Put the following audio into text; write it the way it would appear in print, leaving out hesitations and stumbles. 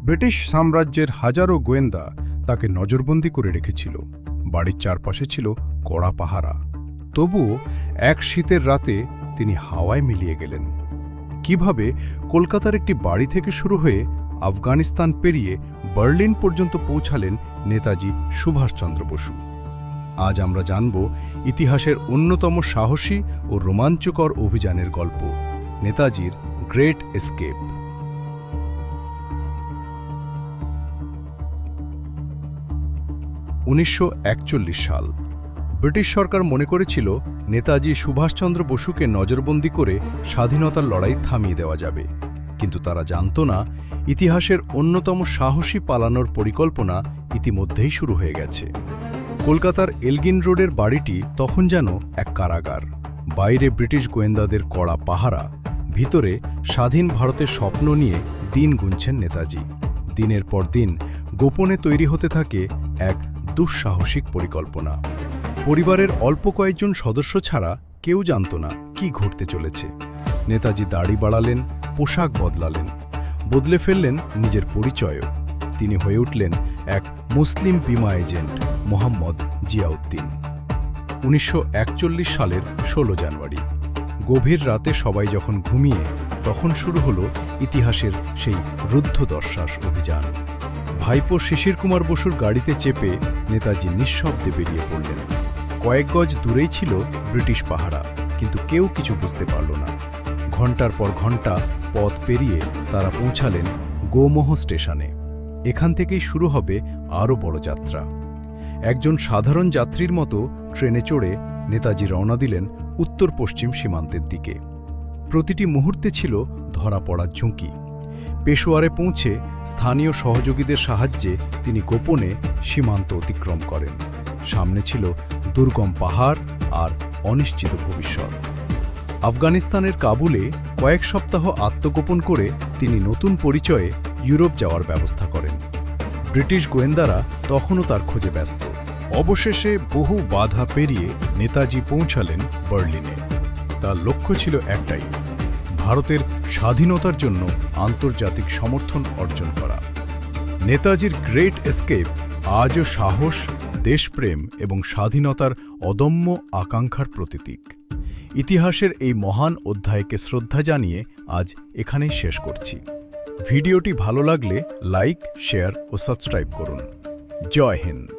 British সাম্রাজ্যের হাজারো গোয়েন্দা তাকে নজরবন্দি করে রেখেছিল। বাড়ির চারপাশে ছিল কড়া পাহারা। তবুও এক শীতের রাতে তিনি হাওয়ায় মিলিয়ে গেলেন। কিভাবে কলকাতার একটি বাড়ি থেকে শুরু হয়ে আফগানিস্তান পেরিয়ে বার্লিন পর্যন্ত পৌঁছালেন নেতাজি সুভাষচন্দ্র বসু। আজ আমরা জানব ইতিহাসের অন্যতম সাহসী ও রোমাঞ্চকর অভিযানের গল্প, নেতাজির গ্রেট এস্কেপ। 1941 সাল। ব্রিটিশ সরকার মনে করেছিল নেতাজি সুভাষচন্দ্র বসুকে নজরবন্দি করে স্বাধীনতার লড়াই থামিয়ে দেওয়া যাবে। কিন্তু তারা জানত না, ইতিহাসের অন্যতম সাহসী পালানোর পরিকল্পনা ইতিমধ্যেই শুরু হয়ে গেছে। কলকাতার এলগিন রোডের বাড়িটি তখন যেন এক কারাগার। বাইরে ব্রিটিশ গোয়েন্দাদের কড়া পাহারা, ভিতরে স্বাধীন ভারতের স্বপ্ন নিয়ে দিন গুনছেন নেতাজি। দিনের পর দিন গোপনে তৈরি হতে থাকে এক দুঃসাহসিক পরিকল্পনা। পরিবারের অল্প কয়েকজন সদস্য ছাড়া কেউ জানত না কি ঘটতে চলেছে। নেতাজি দাড়ি বাড়ালেন, পোশাক বদলালেন, বদলে ফেললেন নিজের পরিচয়ও। তিনি হয়ে উঠলেন এক মুসলিম বিমা এজেন্ট, মোহাম্মদ জিয়াউদ্দিন। 1941 সালের 16 জানুয়ারি, গভীর রাতে সবাই যখন ঘুমিয়ে, তখন শুরু হলো ইতিহাসের সেই রুদ্ধশ্বাস অভিযান। ভাইপো শিশির কুমার বসুর গাড়িতে চেপে নেতাজি নিঃশব্দে বেরিয়ে পড়লেন। কয়েক গজ দূরেই ছিল ব্রিটিশ পাহারা, কিন্তু কেউ কিছু বুঝতে পারল না। ঘণ্টার পর ঘণ্টা পথ পেরিয়ে তারা পৌঁছালেন গোমোহ স্টেশনে। এখান থেকেই শুরু হবে আরও বড় যাত্রা। একজন সাধারণ যাত্রীর মতো ট্রেনে চড়ে নেতাজি রওনা দিলেন উত্তর পশ্চিম সীমান্তের দিকে। প্রতিটি মুহূর্তে ছিল ধরা পড়ার ঝুঁকি। পেশোয়ারে পৌঁছে স্থানীয় সহযোগীদের সাহায্যে তিনি গোপনে সীমান্ত অতিক্রম করেন। সামনে ছিল দুর্গম পাহাড় আর অনিশ্চিত ভবিষ্যৎ। আফগানিস্তানের কাবুলে কয়েক সপ্তাহ আত্মগোপন করে তিনি নতুন পরিচয়ে ইউরোপ যাওয়ার ব্যবস্থা করেন। ব্রিটিশ গোয়েন্দারা তখনও তার খোঁজে ব্যস্ত। অবশেষে বহু বাধা পেরিয়ে নেতাজি পৌঁছালেন বার্লিনে। তার লক্ষ্য ছিল একটাই, ভারতের স্বাধীনতার জন্য আন্তর্জাতিক সমর্থন অর্জন করা। নেতাজির গ্রেট এস্কেপ আজও সাহস, দেশপ্রেম এবং স্বাধীনতার অদম্য আকাঙ্ক্ষার প্রতীক। ইতিহাসের এই মহান অধ্যায়কে শ্রদ্ধা জানিয়ে আজ এখানেই শেষ করছি। ভিডিওটি ভালো লাগলে লাইক, শেয়ার ও সাবস্ক্রাইব করুন। জয় হিন্দ।